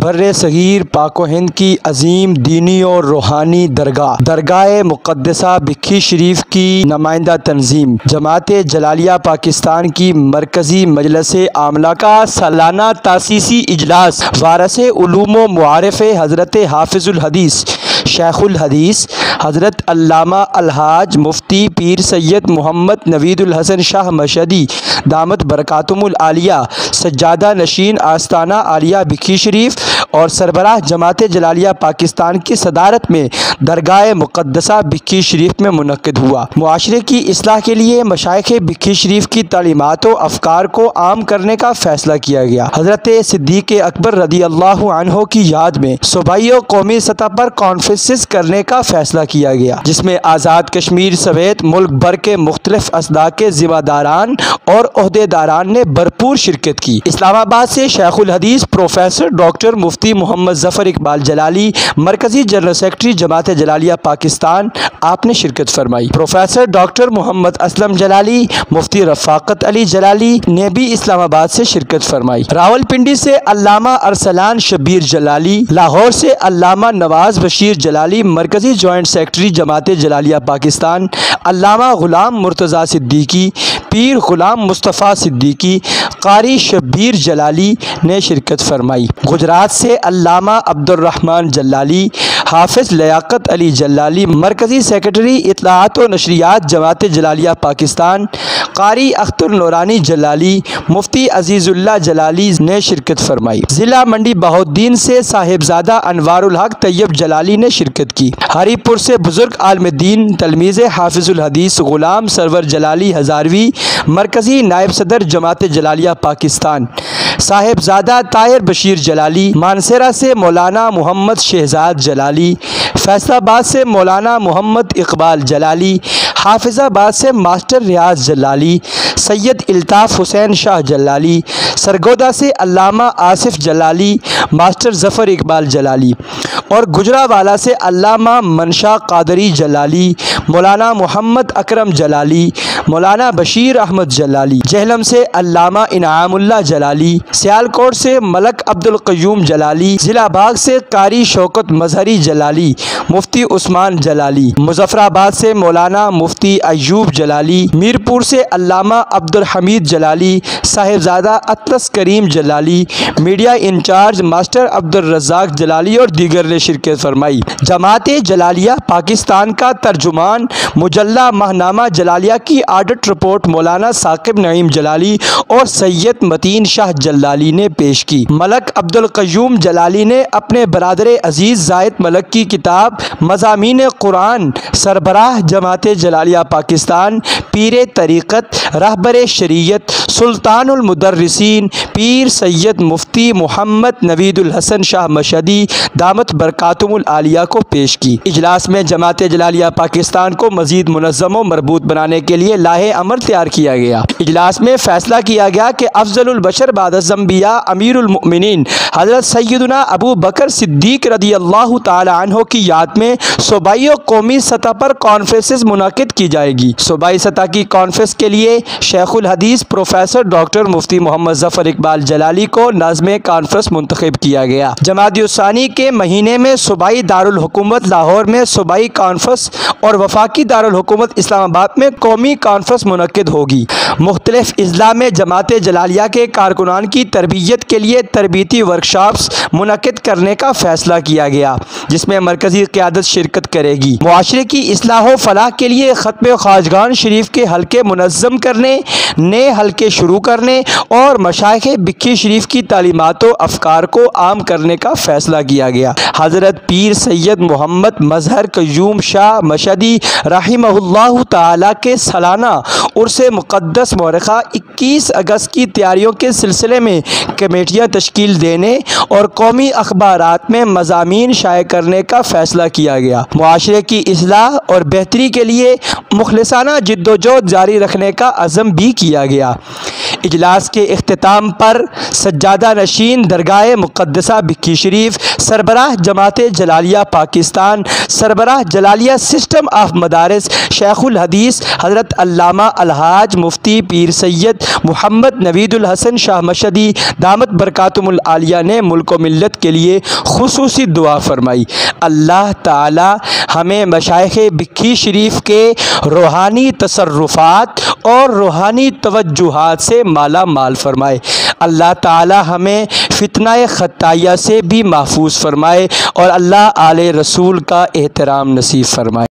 بر صغیر پاک و ہند کی عظیم دینی اور روحانی درگاہ مقدسہ بکھی شریف کی نمائندہ تنظیم جماعت جلالیہ پاکستان کی مرکزی مجلس عاملہ کا سالانہ تاسیسی اجلاس وارث علوم و معارف حضرت حافظ الحدیث شیخ الحدیث حضرت علامہ الحاج مفتی پیر سید محمد نوید الحسن شاہ مشہدی دامت برکاتہم العالیہ سجادہ نشین آستانہ عالیہ بکھی شریف اور سربراہ جماعت جلالیہ پاکستان کی صدارت میں درگاہ مقدسہ بکھی شریف میں منعقد ہوا۔ معاشرے کی اصلاح کے لیے مشائخ بکھی شریف کی تعلیمات و افکار کو عام کرنے کا فیصلہ کیا گیا۔ حضرت صدیق اکبر رضی اللہ عنہ کی یاد میں صوبائی و قومی سطح پر کانفرنسز کرنے کا فیصلہ کیا گیا، جس میں آزاد کشمیر سمیت ملک بھر کے مختلف اضلاع کے ذمہ داران اور عہدیداران نے بھرپور شرکت کی۔ اسلام آباد سے شیخ الحدیث پروفیسر ڈاکٹر مفتی محمد ظفر اقبال جلالی مرکزی جنرل سیکرٹری جماعت جلالیہ پاکستان آپ نے شرکت فرمائی۔ پروفیسر ڈاکٹر محمد اسلم جلالی مفتی رفاقت علی جلالی نے بھی اسلام آباد سے شرکت فرمائی۔ راولپنڈی سے علامہ ارسلان شبیر جلالی، لاہور سے علامہ نواز بشیر جلالی مرکزی جوائنٹ سیکرٹری جماعت جلالیہ پاکستان، علامہ غلام مرتضیٰ صدیقی، پیر غلام مصطفیٰ صدیقی، قاری شبیر جلالی نے شرکت فرمائی۔ گجرات سے علامہ عبد الرحمن جلالی، حافظ لیاقت علی جلالی مرکزی سیکرٹری اطلاعات و نشریات جماعت جلالیہ پاکستان، قاری اختر نورانی جلالی، مفتی عزیز اللہ جلالی نے شرکت فرمائی۔ ضلع منڈی بہاؤالدین سے صاحبزادہ انوار الحق طیب جلالی نے شرکت کی۔ ہری پور سے بزرگ عالم دین تلمیذ حافظ الحدیث غلام سرور جلالی ہزاروی مرکزی نائب صدر جماعت جلالیہ پاکستان، صاحبزادہ طاہر بشیر جلالی، مانسہرہ سے مولانا محمد شہزاد جلالی، فیصل آباد سے مولانا محمد اقبال جلالی، حافظ آباد سے ماسٹر ریاض جلالی، سید الطاف حسین شاہ جلالی، سرگودا سے علامہ آصف جلالی، ماسٹر ظفر اقبال جلالی اور گجرانوالہ سے علامہ منشا قادری جلالی، مولانا محمد اکرم جلالی، مولانا بشیر احمد جلالی، جہلم سے علامہ انعام اللہ جلالی، سیالکوٹ سے ملک عبد القیوم جلالی، ضلع باغ سے قاری شوکت مظہری جلالی، مفتی عثمان جلالی، مظفر آباد سے مولانا مفتی ایوب جلالی، میرپور سے علامہ عبد الحمید جلالی، صاحبزادہ اطلس کریم جلالی، میڈیا انچارج ماسٹر عبد الرزاق جلالی اور دیگر نے شرکت فرمائی۔ جماعت جلالیہ پاکستان کا ترجمان مجلہ ماہنامہ جلالیہ کی آڈٹ رپورٹ مولانا ثاقب نعیم جلالی اور سید متین شاہ جلالی نے پیش کی۔ ملک عبد القیوم جلالی نے اپنے برادر عزیز زاہد ملک کی کتاب مضامین قرآن سربراہ جماعت جلالیہ پاکستان، پیر طریقت، رہبر شریعت، سلطان المدرسین پیر سید مفتی محمد نوید الحسن شاہ مشہدی دامت برکاتہم العالیہ کو پیش کی۔ اجلاس میں جماعت جلالیہ پاکستان کو مزید منظم و مربوط بنانے کے لیے لاہ عمل تیار کیا گیا۔ اجلاس میں فیصلہ کیا گیا کہ افضل البشر بعد الانبیاء امیر المؤمنین حضرت سیدنا ابو بکر صدیق رضی اللہ تعالی عنہ کی یاد میں صوبائی و قومی سطح پر کانفرنسز منعقد کی جائے گی۔ صوبائی سطح کی کانفرنس کے لیے شیخ الحدیث پروفیسر ڈاکٹر مفتی محمد ظفر اقبال جلالی کو ناظم کانفرنس منتخب کیا گیا۔ جمادی الثانی کے مہینے میں صوبائی دارالحکومت لاہور میں صوبائی کانفرنس اور وفاقی دارالحکومت اسلام آباد میں قومی کانفرنس منعقد ہوگی۔ مختلف اضلاع میں جماعت جلالیہ کے کارکنان کی تربیت کے لیے تربیتی ورکشاپس منعقد کرنے کا فیصلہ کیا گیا، جس میں مرکزی قیادت شرکت کرے گی۔ معاشرے کی اصلاح و فلاح کے لیے ختم خواجگان شریف کے حلقے منظم کرنے، نئے حلقے شروع کرنے اور مشائخ بکھی شریف کی تعلیمات و افکار کو عام کرنے کا فیصلہ کیا گیا۔ حضرت پیر سید محمد مظہر قیوم شاہ مشہدی رحمہ اللہ تعالی کے سالانہ عرس مقدس مورخہ 21 اگست کی تیاریوں کے سلسلے میں کمیٹیاں تشکیل دینے اور قومی اخبارات میں مضامین شائع کرنے کا فیصلہ کیا گیا۔ معاشرے کی اصلاح اور بہتری کے لیے مخلصانہ جدوجہد جاری رکھنے کا عزم بھی کیا گیا۔ اجلاس کے اختتام پر سجادہ نشین درگاہ مقدسہ بکھی شریف سربراہ جماعت جلالیہ پاکستان، سربراہ جلالیہ سسٹم آف مدارس شیخ الحدیث حضرت علامہ الحاج مفتی پیر سید محمد نوید الحسن شاہ مشہدی دامت برکاتہم العالیہ نے ملک و ملت کے لیے خصوصی دعا فرمائی۔ اللہ تعالی ہمیں مشائخ بکھی شریف کے روحانی تصرفات اور روحانی توجہات سے مالا مال فرمائے۔ اللہ تعالی ہمیں فتنہ خطائیہ سے بھی محفوظ فرمائے اور اللہ آل رسول کا احترام نصیب فرمائے۔